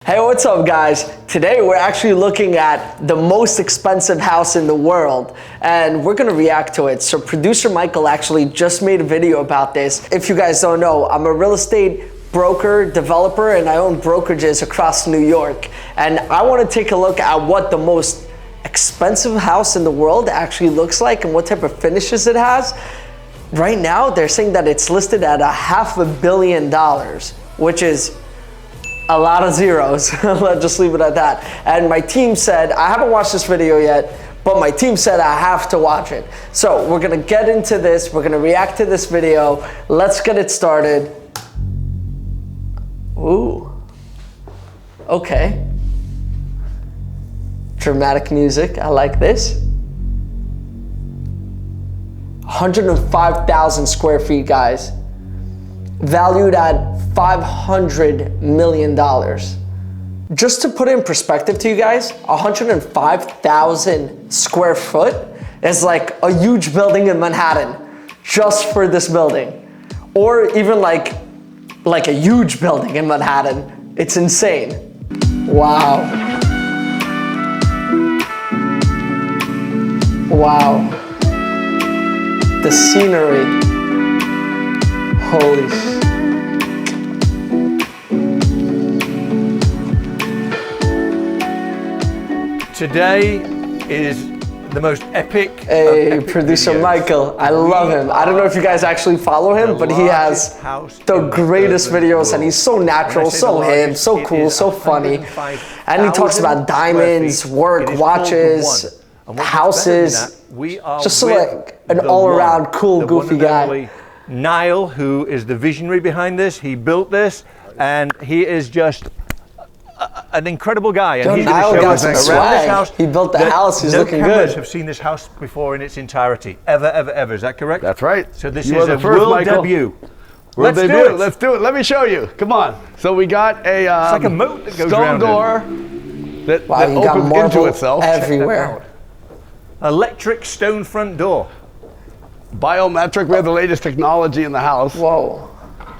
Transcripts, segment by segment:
Hey, what's up guys? Today we're actually looking at the most expensive house in the world and we're gonna react to it. So producer Michael actually just made a video about this. If you guys don't know, I'm a real estate broker, developer, and I own brokerages across New York. And I wanna take a look at what the most expensive house in the world actually looks like and what type of finishes it has. Right now, they're saying that it's listed at $500 million, which is a lot of zeros. Let's just leave it at that. And my team said, I haven't watched this video yet, but my team said I have to watch it. So we're gonna get into this, we're gonna react to this video. Let's get it started. Ooh, okay. Dramatic music, I like this. 105,000 square feet, guys. Valued at $500 million. Just to put it in perspective to you guys, 105,000 square foot is like a huge building in Manhattan, just for this building. Or even like a huge building in Manhattan. It's insane. Wow. Wow. The scenery. Holy shit. Today is the most epic. Hey, producer videos. Michael, I love him. I don't know if you guys actually follow him, but he has the greatest videos and he's so natural, so hip, so cool, so funny. And he talks about diamonds, work, watches, houses. Just like an all-around cool, goofy guy. Niall, who is the visionary behind this, he built this, and he is just an incredible guy. And he's going to show us around this house. He built the house. He's looking good. No cameras have seen this house before in its entirety, ever. Is that correct? That's right. So this is a world debut. Let's do it. Let's do it. Let me show you. Come on. So we got a it's like a moat that goes stone door that opens into itself everywhere. Electric stone front door. Biometric. We have the latest technology in the house. Whoa.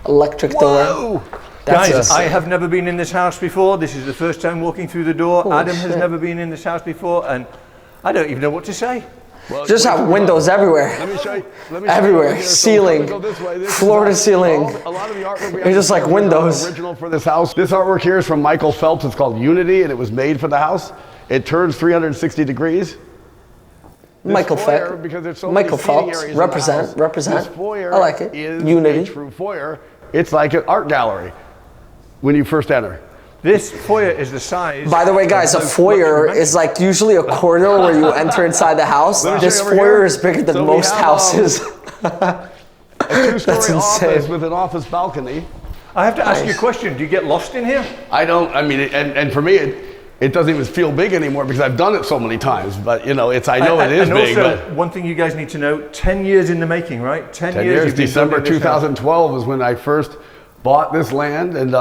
Electric door. Guys, I have never been in this house before. This is the first time walking through the door. Adam has never been in this house before, and I don't even know what to say. Well, just have windows everywhere. Let me show you. Everywhere, ceiling, floor to ceiling. A lot of the artwork we have just like windows. Original for this house. This artwork here is from Michael Phelps. It's called Unity, and it was made for the house. It turns 360 degrees. Michael Phelps. Michael Phelps. Represent. This foyer I like it. Is Unity. A true foyer. It's like an art gallery when you first enter. This foyer is the size. By the way, guys, a foyer is like usually a corridor where you enter inside the house. This foyer is bigger than most houses. A two-story office with an office balcony. I have to ask you a question. Do you get lost in here? I don't. I mean, and for me, it doesn't even feel big anymore because I've done it so many times. But you know, I know it is big. And also, one thing you guys need to know: 10 years in the making, right? 10 years. December 2012 is when I first bought this land, and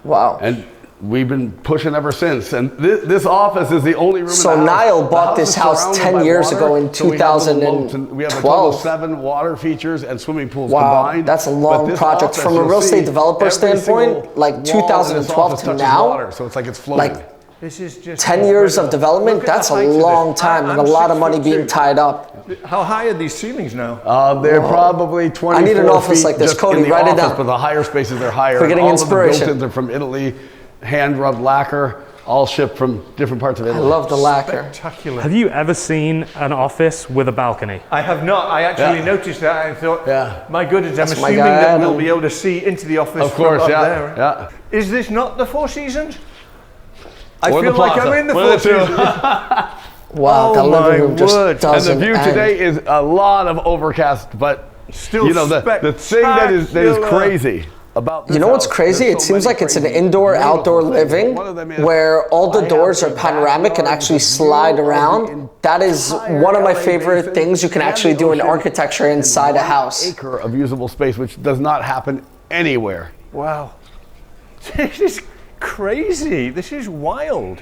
wow. And we've been pushing ever since. And this office is the only room. So in the house. Niall bought this house 10 years ago in 2012. We have a total of 7 water features and swimming pools combined. That's a long project from a real estate developer standpoint. Like 2012 to now. Water, so it's like it's floating. Like, this is just 10 years of development, that's a long time and a lot of money being tied up. How high are these ceilings now? They're probably 24 I need an office like this. Cody, write it down. But the higher spaces are higher. We're getting inspiration. All of the built-ins are from Italy, hand-rubbed lacquer, all shipped from different parts of Italy. I love the lacquer. Spectacular. Have you ever seen an office with a balcony? I have not. I actually noticed that and thought, my goodness, I'm assuming that we'll be able to see into the office from up there. Yeah. Is this not the Four Seasons? I feel like I'm in the Four Seasons. Wow, the living room just doesn't And the view today is a lot of overcast, but still, you know, the thing that is crazy about this you know what's crazy? It seems like it's an indoor-outdoor living where all the doors are panoramic and actually slide around. That is one of my favorite things you can actually do in architecture inside a house. Acre of usable space, which does not happen anywhere. Wow. This is crazy. This is wild.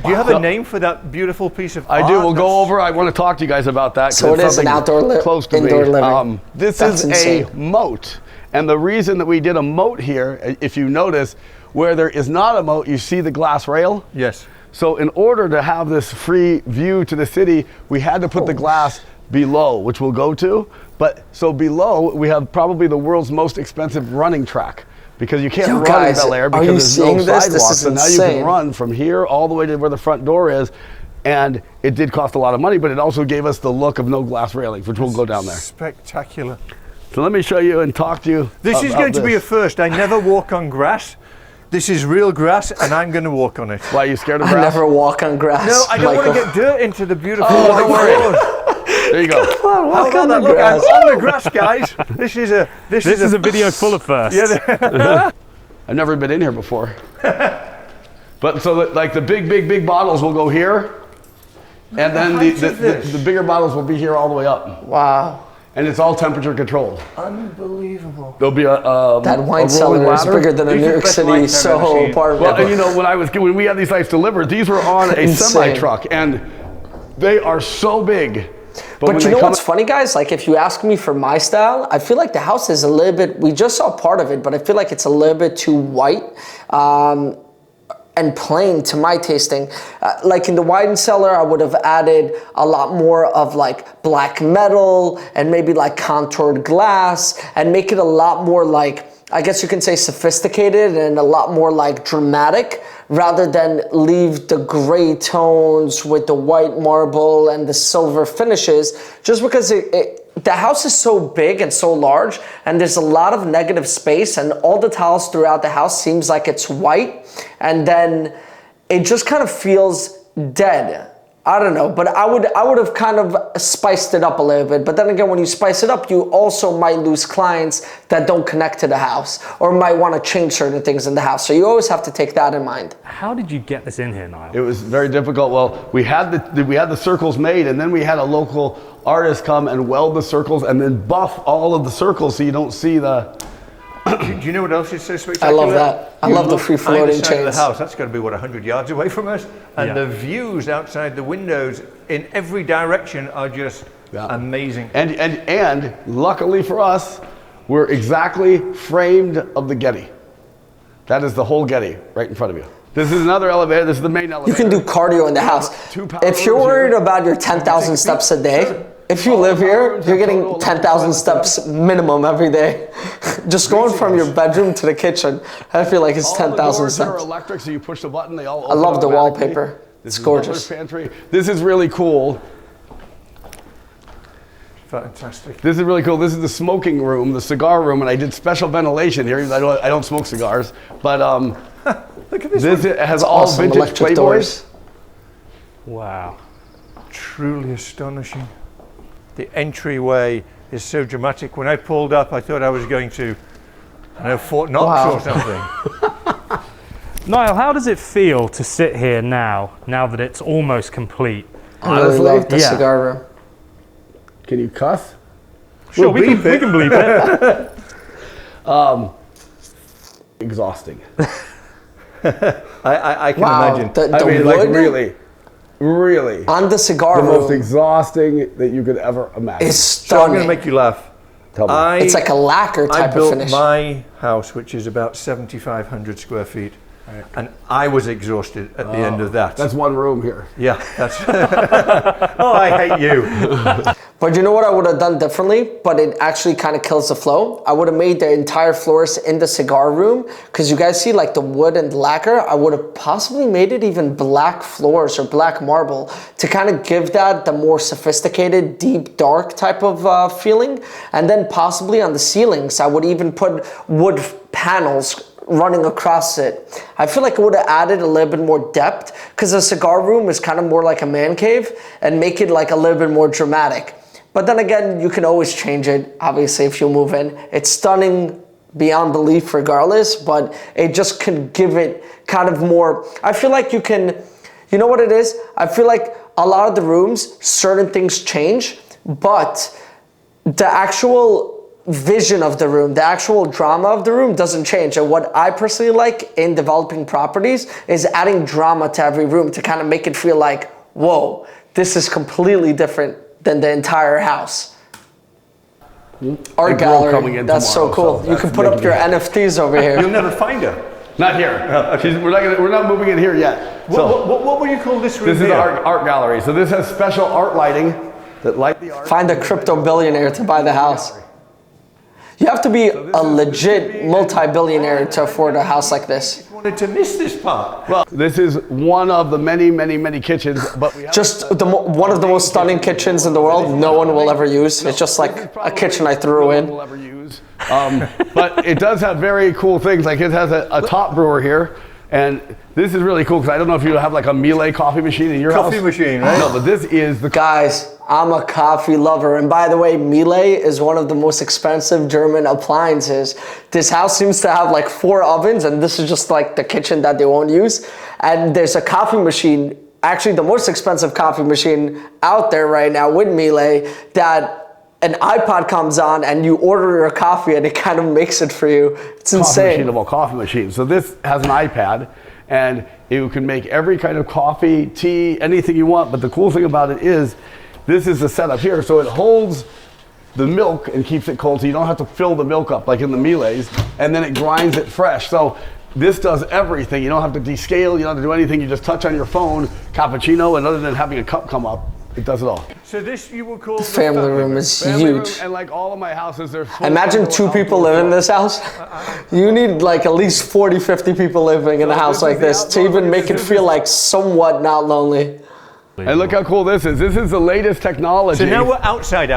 Do you have a name for that beautiful piece of art? I do. We'll go over. I want to talk to you guys about that. So it is an indoor living. This is a moat. And the reason that we did a moat here, if you notice, where there is not a moat, you see the glass rail? Yes. So in order to have this free view to the city, we had to put the glass below, which we'll go to. But so below, we have probably the world's most expensive running track. Because you can't run in Bel Air because there's no sidewalks. So now you can run from here all the way to where the front door is. And it did cost a lot of money, but it also gave us the look of no glass railings, which we'll go down there. Spectacular. So let me show you and talk to you. This is going to be a first. I never walk on grass. This is real grass, and I'm going to walk on it. Why, are you scared of grass? I never walk on grass. No, I don't want to get dirt into the beautiful don't worry. There you go. Walk on the Look, grass. I'm on the grass, guys. This is a video full of firsts. Yeah. I've never been in here before. But so like the big bottles will go here. And then the bigger bottles will be here all the way up. Wow. And it's all temperature controlled. Unbelievable. There'll be that wine cellar is bigger than a New York City Soho apartment. Well, and you know, when we had these lights delivered, these were on a semi truck, and they are so big. But you know what's funny, guys? Like, if you ask me for my style, I feel like the house is a little bit, we just saw part of it, but I feel like it's a little bit too white. And plain to my tasting. Like in the wine cellar, I would have added a lot more of like black metal and maybe like contoured glass and make it a lot more like, I guess you can say sophisticated and a lot more like dramatic, rather than leave the gray tones with the white marble and the silver finishes, just because the house is so big and so large, and there's a lot of negative space, and all the tiles throughout the house seems like it's white, and then it just kind of feels dead. I don't know, but I would have kind of spiced it up a little bit. But then again, when you spice it up, you also might lose clients that don't connect to the house or might want to change certain things in the house. So you always have to take that in mind. How did you get this in here, Niall? It was very difficult. Well, we had the circles made, and then we had a local artist come and weld the circles and then buff all of the circles so you don't see the... Do you know what else is so spectacular? I love that. I love the free-floating chains. The house, that's got to be, 100 yards away from us? And the views outside the windows in every direction are just amazing. And luckily for us, we're exactly framed of the Getty. That is the whole Getty right in front of you. This is another elevator. This is the main elevator. You can do cardio in the house. If you're worried about your 10,000 steps a day, if you live here, you're getting 10,000 steps minimum every day. Just going from your bedroom to the kitchen, I feel like it's 10,000 steps. All the doors are electric, so you push the button, they all open. I love the automatically. wallpaper. It's gorgeous. Pantry. This is really cool. Fantastic. This is really cool. This is the smoking room, the cigar room, and I did special ventilation here. I don't smoke cigars, but look at this. This has all awesome. vintage Playboys. Doors. Wow. Truly astonishing. The entryway is so dramatic. When I pulled up, I thought I was going to, Fort Knox or something. Niall, how does it feel to sit here now that it's almost complete? I really love the cigar room. Can you cuss? Sure, we can bleep it. Exhausting. I can imagine. The wood, like really. On the cigar the room. most exhausting that you could ever imagine. It's So stunning. I'm going to make you laugh. Tell me. It's like a lacquer type of finish. I built my house, which is about 7,500 square feet, and I was exhausted at the end of that. That's one room here. Yeah, that's... Oh, I hate you. But you know what I would have done differently, but it actually kind of kills the flow? I would have made the entire floors in the cigar room, because you guys see like the wood and the lacquer. I would have possibly made it even black floors or black marble to kind of give that the more sophisticated, deep, dark type of feeling. And then possibly on the ceilings, I would even put wood panels running across it. I feel like it would have added a little bit more depth, because the cigar room is kind of more like a man cave, and make it like a little bit more dramatic. But then again, you can always change it, obviously, if you move in. It's stunning beyond belief regardless, but it just can give it kind of more, I feel like you can, you know what it is? I feel like a lot of the rooms, certain things change, but the actual vision of the room, the actual drama of the room doesn't change. And what I personally like in developing properties is adding drama to every room to kind of make it feel like, whoa, this is completely different than the entire house. Art gallery, that's so cool. You can put up your NFTs over here. You'll never find her. Not here. We're not moving in here yet. What would you call this room? This is our art gallery. So this has special art lighting that light the art. Find a crypto billionaire to buy the house. You have to be a legit multi-billionaire to afford a house like this. I wanted to miss this part. Well, this is one of the many kitchens, but we have Just one of the most stunning kitchens in the world. No one will ever use. It's just like a kitchen I threw in. Will ever use. But it does have very cool things. Like it has a top brewer here, and this is really cool because I don't know if you have like a Miele coffee machine in your house. Coffee machine, right? No, but this is the Guys, I'm a coffee lover. And by the way, Miele is one of the most expensive German appliances. This house seems to have like 4 ovens, and this is just like the kitchen that they won't use. And there's a coffee machine, actually the most expensive coffee machine out there right now with Miele, that an iPod comes on and you order your coffee and it kind of makes it for you. It's coffee insane. machine of all coffee machines. So this has an iPad, and you can make every kind of coffee, tea, anything you want. But the cool thing about it is, this is the setup here. So it holds the milk and keeps it cold, so you don't have to fill the milk up like in the Miele's, and then it grinds it fresh. So this does everything. You don't have to descale, you don't have to do anything. You just touch on your phone, cappuccino, and other than having a cup come up, it does it all. So this you will call The family room is Family room, huge. and like all of my houses, there's Imagine 2 people live in this house. You need like at least 40, 50 people living in a house like this to even make it feel like somewhat not lonely. And look how cool this is. This is the latest technology. So now we're outside,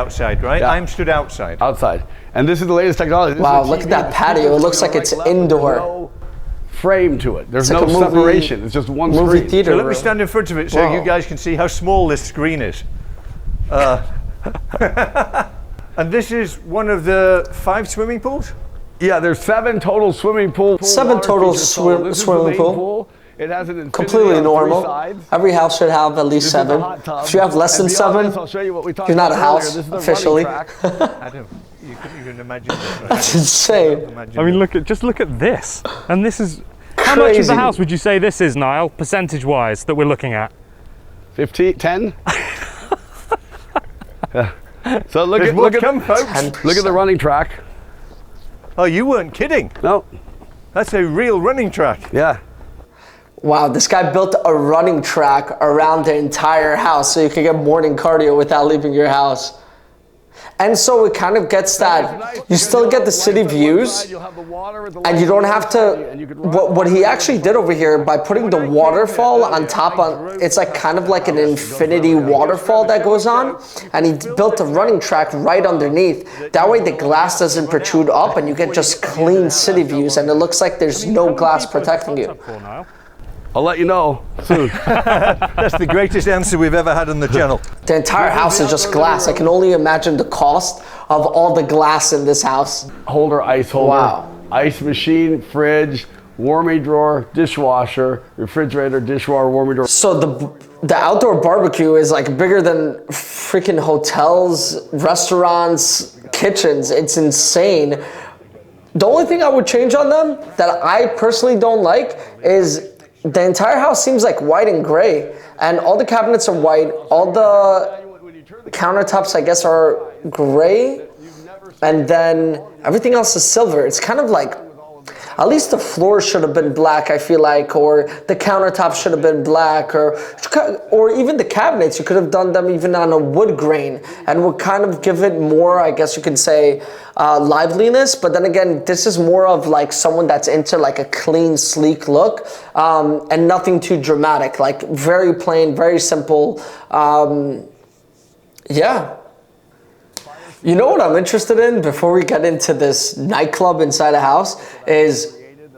right? Yeah. I'm stood outside. Outside. And this is the latest technology. This Wow, is a look at TV that with patio. It looks speakers like it's to the right level. indoor. There's no frame to it. There's It's like no a movie- separation. It's just one Movie screen. theater So let me room. stand in front of it so Wow. you guys can see how small this screen is. And this is one of the 5 swimming pools? Yeah, there's 7 total swimming pools. 7 total This is the swimming main pool. It has an infinity Completely on 3 normal. sides. Every house should have at least This is the 7. hot tub. If you have less And than beyond 7, this, I'll show you what we talked you're not a about earlier. house This is the officially. running track. Adam, you couldn't even imagine this. Right? that's insane. Imagine I mean, it. just look at this. And this is, how much of Crazy. the house would you say this is, Niall, percentage-wise, that we're looking at? 15, 10. Yeah. So look There's at more look to at come, folks. 10%. look at the running track. Oh, you weren't kidding. No. That's a real running track. Yeah. Wow, this guy built a running track around the entire house so you can get morning cardio without leaving your house. And so it kind of gets that, you still get the city views, and you don't have to, what he actually did over here by putting the waterfall on top on, it's like kind of like an infinity waterfall that goes on, and he built a running track right underneath. That way the glass doesn't protrude up and you get just clean city views, and it looks like there's no glass protecting you. I'll let you know soon. That's the greatest answer we've ever had on the channel. The entire house is just glass. I can only imagine the cost of all the glass in this house. Holder, ice holder, Wow. ice machine, fridge, warming drawer, dishwasher, refrigerator, dishwasher, warming drawer. So the outdoor barbecue is like bigger than freaking hotels, restaurants, kitchens. It's insane. The only thing I would change on them that I personally don't like is the entire house seems like white and gray, and all the cabinets are white. All the countertops, I guess, are gray, and then everything else is silver. It's kind of like, at least the floor should have been black, I feel like, or the countertops should have been black, or even the cabinets, you could have done them even on a wood grain, and would kind of give it more, I guess you could say, liveliness. But then again, this is more of like someone that's into like a clean, sleek look, and nothing too dramatic, like very plain, very simple. Yeah. You know what I'm interested in before we get into this nightclub inside a house is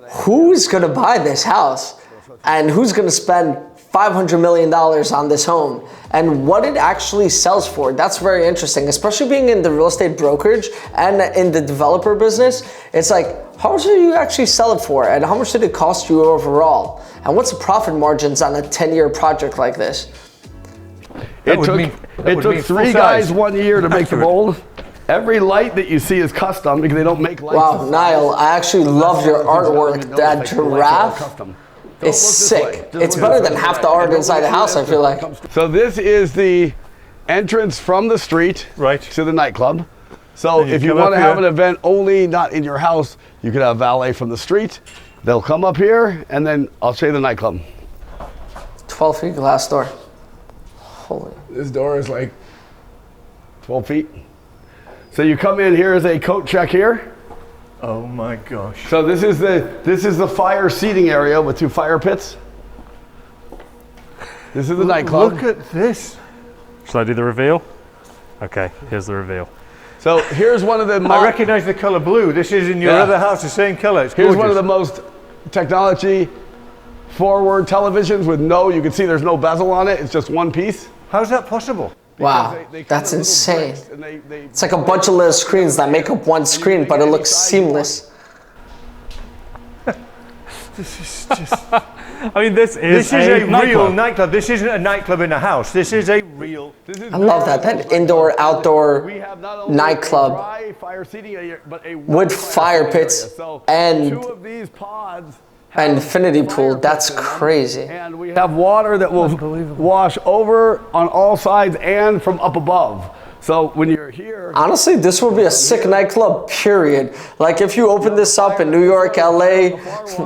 who's gonna buy this house and who's gonna spend $500 million on this home and what it actually sells for. That's very interesting, especially being in the real estate brokerage and in the developer business. It's like, how much do you actually sell it for and how much did it cost you overall? And what's the profit margins on a 10-year project like this? It took 3 guys 1 year to make the mold. Every light that you see is custom because they don't make lights. Wow, Niall, I actually love your artwork. That giraffe is sick. It's better than half the art inside the house, I feel like. So this is the entrance from the street to the nightclub. So if you want to have an event only not in your house, you could have valet from the street. They'll come up here, and then I'll show you the nightclub. 12 feet glass door. Holy. This door is like 12 feet. So you come in, here is a coat check here. Oh my gosh. So this is the fire seating area with 2 fire pits. This is the nightclub. Look at this. Shall I do the reveal? Okay, here's the reveal. So here's one of the... I recognize the color blue. This is in your other house, the same color. It's Here's gorgeous. one of the most technology forward televisions with you can see there's no bezel on it. It's just one piece. How's that possible? Wow, that's insane. It's like a bunch of little screens that make up one screen, but it looks seamless. This is just... I mean, this is a nightclub. real nightclub. This isn't a nightclub in a house. This is a real... I love that indoor, outdoor nightclub fire seating area, but with fire pits and 2 of these pods an infinity pool. That's crazy. And we have water that will wash over on all sides and from up above. So when you're here... Honestly, this would be a sick nightclub, period. Like if you open this up in New York, LA,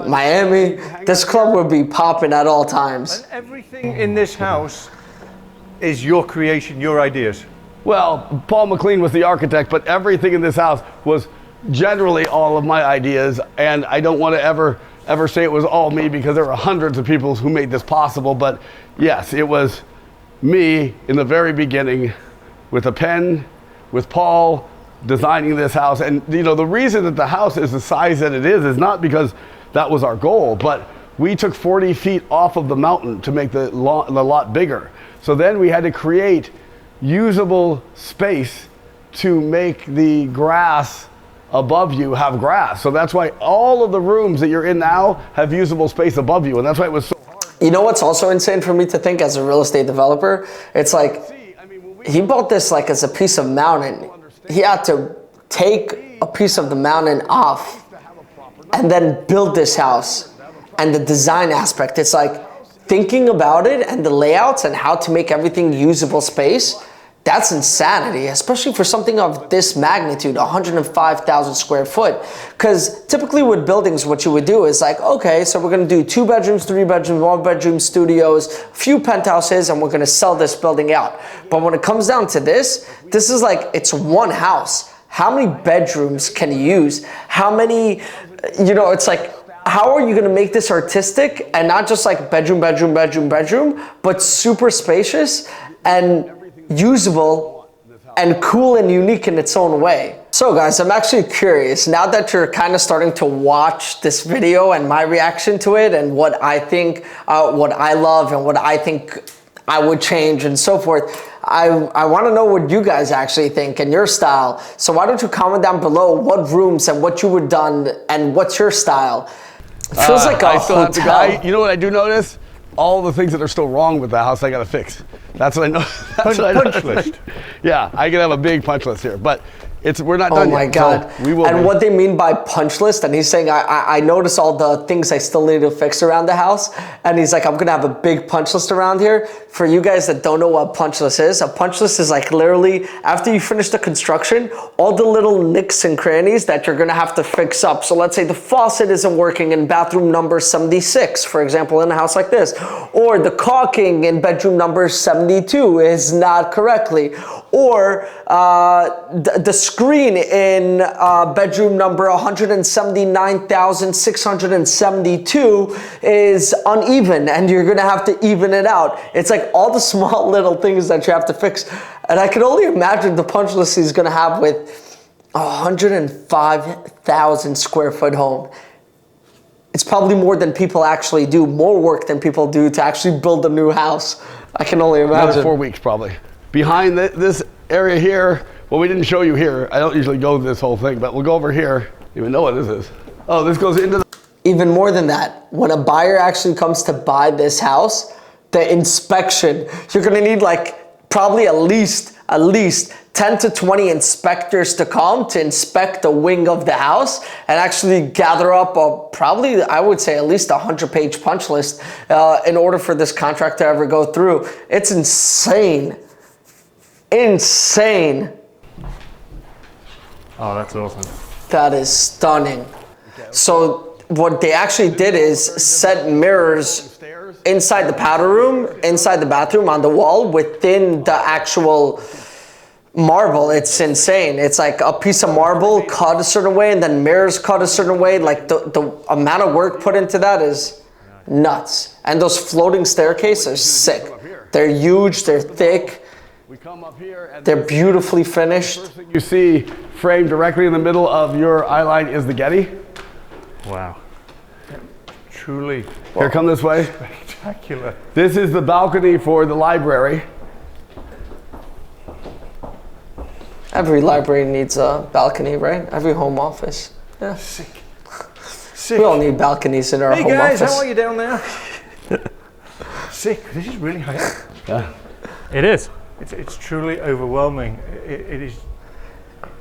Miami, this club would be popping at all times. And everything in this house is your creation, your ideas. Well, Paul McLean was the architect, but everything in this house was generally all of my ideas, and I don't want to ever say it was all me because there were hundreds of people who made this possible, but yes, it was me in the very beginning with a pen, with Paul designing this house. And you know, the reason that the house is the size that it is not because that was our goal, but we took 40 feet off of the mountain to make the lot bigger. So then we had to create usable space to make the grass above you have grass. So that's why all of the rooms that you're in now have usable space above you. And that's why it was so hard. You know what's also insane for me to think as a real estate developer? It's like, he bought this like as a piece of mountain. He had to take a piece of the mountain off and then build this house. And the design aspect, it's like thinking about it and the layouts and how to make everything usable space. That's insanity, especially for something of this magnitude, 105,000 square foot. Because typically with buildings, what you would do is like, okay, so we're gonna do 2 bedrooms, 3 bedrooms, 1 bedroom studios, a few penthouses, and we're gonna sell this building out. But when it comes down to this is like, it's one house. How many bedrooms can you use? How many, you know, it's like, how are you gonna make this artistic and not just like bedroom, bedroom, bedroom, bedroom, but super spacious and usable and cool and unique in its own way. So guys, I'm actually curious, now that you're kind of starting to watch this video and my reaction to it and what I think, what I love and what I think I would change and so forth, I want to know what you guys actually think and your style. So why don't you comment down below what rooms and what you would done and what's your style? It feels like a hotel. You know what I do notice? All the things that are still wrong with the house I gotta fix. That's what I know. Punch list. Yeah, I can have a big punch list here, but we're not done yet. Oh my God. So we will and be. what they mean by punch list, and he's saying, I notice all the things I still need to fix around the house. And he's like, I'm gonna have a big punch list around here. For you guys that don't know what punch list is, a punch list is like literally after you finish the construction, all the little nicks and crannies that you're gonna have to fix up. So let's say the faucet isn't working in bathroom number 76, for example, in a house like this, or the caulking in bedroom number 72 is not correctly, or the screen in bedroom number 179,672 is uneven and you're gonna have to even it out. It's like all the small little things that you have to fix. And I can only imagine the punch list he's gonna have with a 105,000 square foot home. It's probably more than people actually do, more work than people do to actually build a new house. I can only imagine. Another 4 weeks probably. Behind this area here, well, we didn't show you here. I don't usually go this whole thing, but we'll go over here. You even know what this is. Oh, this goes into the... Even more than that, when a buyer actually comes to buy this house, the inspection, you're gonna need like probably at least 10 to 20 inspectors to come to inspect the wing of the house and actually gather up probably, I would say, at least 100-page punch list in order for this contract to ever go through. It's insane. Insane. Oh, that's awesome. That is stunning. So what they actually did is set mirrors inside the powder room, inside the bathroom on the wall within the actual marble. It's insane. It's like a piece of marble cut a certain way and then mirrors cut a certain way. Like the amount of work put into that is nuts. And those floating staircases are sick. They're huge, they're thick, they're beautifully finished. First thing you see framed directly in the middle of your eye line is the Getty. Wow. Truly. Here, come this way. Spectacular. This is the balcony for the library. Every library needs a balcony, right? Every home office. Yeah. Sick. We all need balconies in our home office. Hey guys, how are you down there? Sick. This is really high up. Yeah. It is. It's truly overwhelming. It is.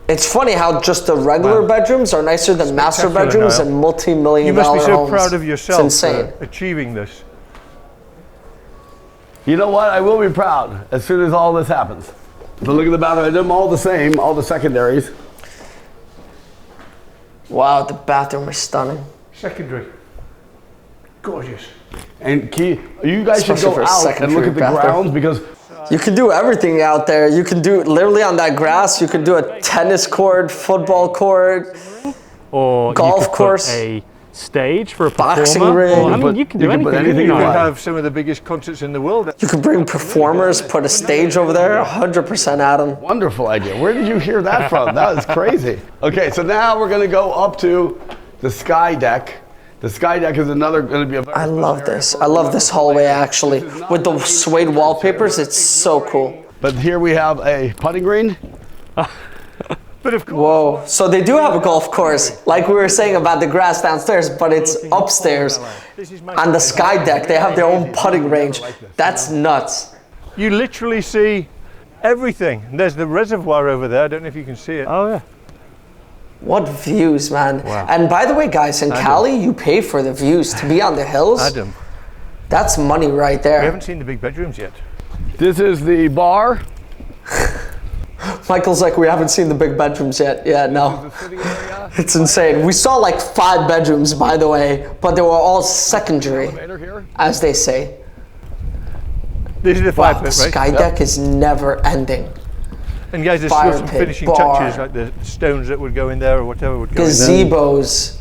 It's funny how just the regular bedrooms are nicer than master bedrooms and multi-million dollar homes. You must be so proud of yourself it's insane. for achieving this. You know what? I will be proud as soon as all this happens. So look at the bathroom. I did them all the same, all the secondaries. Wow, the bathroom is stunning. Secondary. Gorgeous. And you guys should Especially go for a out and look at the bathroom. grounds because You can do everything out there. You can do literally on that grass. You can do a tennis court, football court, or golf you could course, put a stage for a boxing performer. ring. Or, I mean, you can do anything. anything You you can want. have some of the biggest concerts in the world. You can bring performers, put a stage over there. 100% Adam. wonderful idea. Where did you hear that from? That is crazy. Okay, so now we're gonna go up to the sky deck. The sky deck is another going to be a very I love this. I love this hallway actually. With the suede wallpapers, it's so cool. But here we have a putting green. But of course, Whoa. So they do have a golf course, like we were saying about the grass downstairs, but it's upstairs. On the sky deck, they have their own putting range. That's nuts. you literally see everything. There's the reservoir over there. I don't know if you can see it. Oh yeah. What views, man. Wow. And by the way, guys, in Cali, you pay for the views to be on the hills. Adam, That's money right we there. haven't seen the big bedrooms yet. This is the bar. Michael's like, we haven't seen the big bedrooms yet. Yeah, no. It's insane. We saw like 5 bedrooms, by the way, but they were all secondary, as they say. This is the Wow, fire the pit, right? sky deck is never ending. And guys, there's Fire still some pit, finishing bar. touches, like the stones that would go in there or whatever would go in there. Gazebos,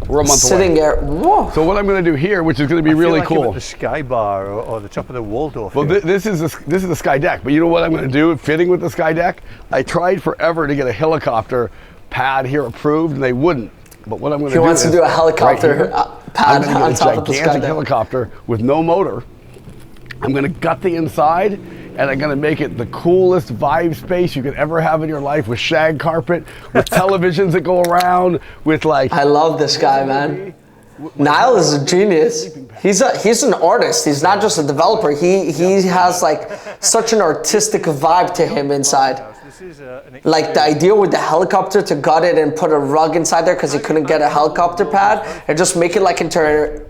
We're a month sitting away. there. Whoa. So what I'm going to do here, which is going to be I feel really like I'm cool. at the Sky Bar or the top of the Waldorf. Well, here. this is the sky deck. But you know what I'm going to do? Fitting with the sky deck, I tried forever to get a helicopter pad here approved, and they wouldn't. But what I'm going to He do wants to is do a helicopter right here, pad I'm going on to top get of a the sky gigantic deck. helicopter with no motor. I'm going to gut the inside, and I'm going to make it the coolest vibe space you could ever have in your life, with shag carpet, with televisions that go around, with like. I love this guy, man. Niall is a genius. He's an artist. He's not just a developer. He has like such an artistic vibe to him inside. This is Like the idea with the helicopter to gut it and put a rug inside there because he couldn't get a helicopter pad and just make it like into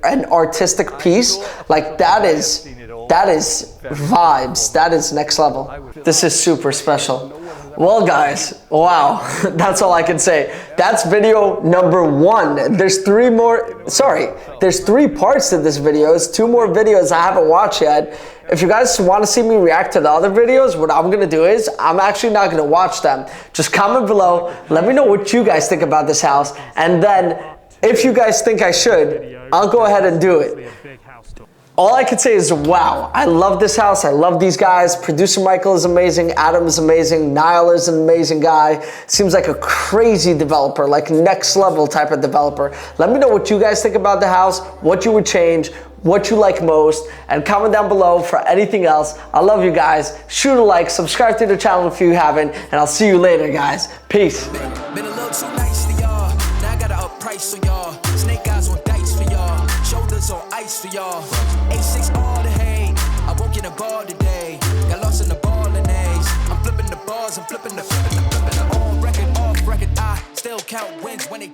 an artistic piece. Like that is vibes. That is next level. This is super special. Well, guys, wow, that's all I can say. That's video number 1. There's 3 more, there's 3 parts to this video. There's 2 more videos I haven't watched yet. If you guys want to see me react to the other videos, what I'm going to do is, I'm actually not going to watch them. Just comment below, let me know what you guys think about this house, and then if you guys think I should, I'll go ahead and do it. All I can say is, wow, I love this house. I love these guys. Producer Michael is amazing. Adam is amazing. Niall is an amazing guy. Seems like a crazy developer, like next level type of developer. Let me know what you guys think about the house, what you would change, what you like most, and comment down below for anything else. I love you guys. Shoot a like, subscribe to the channel if you haven't, and I'll see you later, guys. Peace. Been a little too nice for y'all. Now I gotta up price for y'all. Snake eyes on dice for y'all. Shoulders on ice for y'all. A6 all the hate. I won't get a ball today. Got lost in the ball and A's. I'm flipping the bars. I'm flipping the on record, off record. I still count wins when they